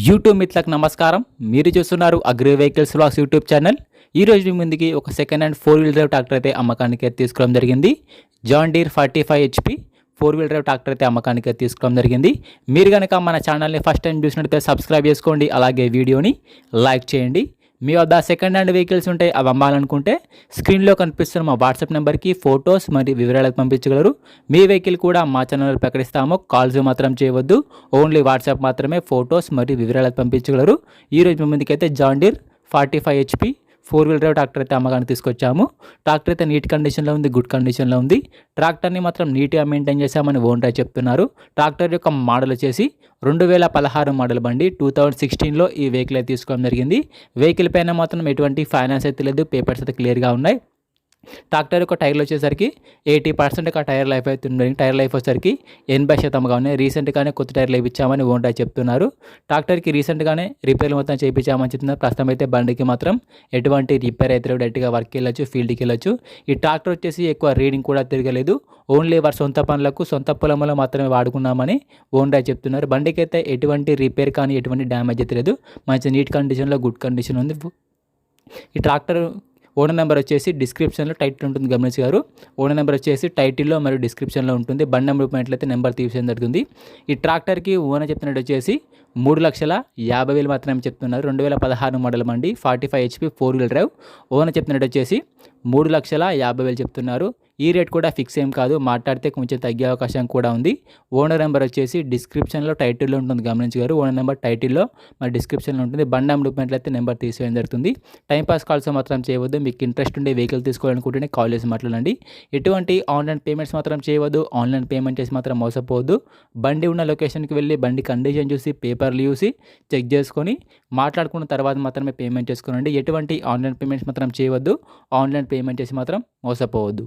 YouTube మిత్రులకు నమస్కారం. మీరు చూస్తున్నారు agri vehicles vlogs YouTube channel. ఈరోజు మీ ముందుకి ఒక second hand 4 wheel drive tractor అయితే అమ్మకానికి తీసుకోవడం జరిగింది. John Deere 45 HP 4 wheel drive tractor అయితే అమ్మకానికి తీసుకోవడం జరిగింది. మీరు కనుక మన ఛానల్ని ఫస్ట్ టైం చూసినట్లయితే సబ్స్క్రైబ్ చేసుకోండి, అలాగే వీడియోని లైక్ చేయండి. మీ వద్ద సెకండ్ హ్యాండ్ వెహికల్స్ ఉంటే అవి అమ్మాలనుకుంటే స్క్రీన్లో కనిపిస్తున్న మా వాట్సాప్ నెంబర్కి ఫొటోస్ మరియు వివరాలకు పంపించగలరు. మీ వెహికల్ కూడా మా ఛానల్లో ప్రకటిస్తాము. కాల్స్ మాత్రం చేయవద్దు, ఓన్లీ వాట్సాప్ మాత్రమే ఫొటోస్ మరియు వివరాలకు పంపించగలరు. ఈరోజు మీ ముందుకైతే John Deere 45 HP 4 wheel drive tractor అయితే అమ్మకానికి తీసుకొచ్చాము. ట్రాక్టర్ అయితే నీట్ కండిషన్లో ఉంది, గుడ్ కండిషన్లో ఉంది. ట్రాక్టర్ని మాత్రం నీట్గా మెయింటైన్ చేశామని ఓనర్ చెప్తున్నారు. ట్రాక్టర్ యొక్క మోడల్ వచ్చేసి 2016 మోడల్ బండి. 2016లో ఈ వెహికల్ అయితే తీసుకోవడం జరిగింది. వెహికల్ పైన మాత్రం ఎటువంటి ఫైనాన్స్ అయితే లేదు, పేపర్స్ అయితే క్లియర్గా ఉన్నాయి. ట్రాక్టర్ యొక్క టైర్లు వచ్చేసరికి 80% టైర్ లైఫ్ అవుతుంది. టైర్ లైఫ్ వచ్చేసరికి 80% ఉన్నాయి. రీసెంట్గానే కొత్త టైర్లు వేయించామని ఓనర్ చెప్తున్నారు. ట్రాక్టర్కి రీసెంట్గానే రిపేర్లు మొత్తం చేయించామని చెప్తున్నారు. ప్రస్తుతం అయితే బండికి మాత్రం ఎటువంటి రిపేర్ అయితే డైరెక్ట్గా వర్క్కి వెళ్ళొచ్చు, ఫీల్డ్కి వెళ్ళొచ్చు. ఈ ట్రాక్టర్ వచ్చేసి ఎక్కువ రీడింగ్ కూడా తిరగలేదు, ఓన్లీ వారి సొంత పనులకు సొంత పొలంలో మాత్రమే వాడుకున్నామని ఓనర్ చెప్తున్నారు. బండికి అయితే ఎటువంటి రిపేర్ కానీ ఎటువంటి డ్యామేజ్ అయితే లేదు, మంచి నీట్ కండిషన్లో గుడ్ కండిషన్ ఉంది. ఈ ట్రాక్టర్ ఓనర్ నెంబర్ వచ్చేసి డిస్క్రిప్షన్లో టైటిల్ ఉంటుంది, గమనించారు. ఓనర్ నెంబర్ వచ్చేసి టైటిల్లో మరియు డిస్క్రిప్షన్లో ఉంటుంది. బండి నెంబర్ పోయినట్లయితే నెంబర్ తీసేయడం జరుగుతుంది. ఈ ట్రాక్టర్కి ఓనర్ చెప్తున్నట్టు వచ్చేసి 3,50,000 మాత్రమే చెప్తున్నారు. 2016 మోడల్ బండి, 45 HP 4 వీల్ డ్రైవ్. ఓనర్ చెప్తున్నట్టు వచ్చేసి 3,50,000 చెప్తున్నారు. ఈ రేట్ కూడా ఫిక్స్ ఏం కాదు, మాట్లాడితే కొంచెం తగ్గే అవకాశం కూడా ఉంది. ఓనర్ నెంబర్ వచ్చేసి డిస్క్రిప్షన్లో టైటిల్లో ఉంటుంది, గమనించారు. ఓనర్ నెంబర్ టైటిల్లో మరి డిస్క్రిప్షన్లో ఉంటుంది. బండి అమ్ముడుపోయినట్లయితే నెంబర్ తీసేయడం జరుగుతుంది. టైంపాస్ కాల్స్ మాత్రం చేయవద్దు. మీకు ఇంట్రెస్ట్ ఉండే వెహికల్ తీసుకోవాలనుకుంటేనే కాల్ చేసి మాట్లాడండి. ఎటువంటి ఆన్లైన్ పేమెంట్స్ మాత్రం చేయవద్దు. ఆన్లైన్ పేమెంట్ చేసి మాత్రం మోసపోవద్దు. బండి ఉన్న లొకేషన్కి వెళ్ళి బండి కండిషన్ చూసి పేపర్లు చూసి చెక్ చేసుకొని మాట్లాడుకున్న తర్వాత మాత్రమే పేమెంట్ చేసుకోనండి. ఎటువంటి ఆన్లైన్ పేమెంట్స్ మాత్రం చేయవద్దు. ఆన్లైన్ పేమెంట్ చేసి మాత్రం మోసపోవద్దు.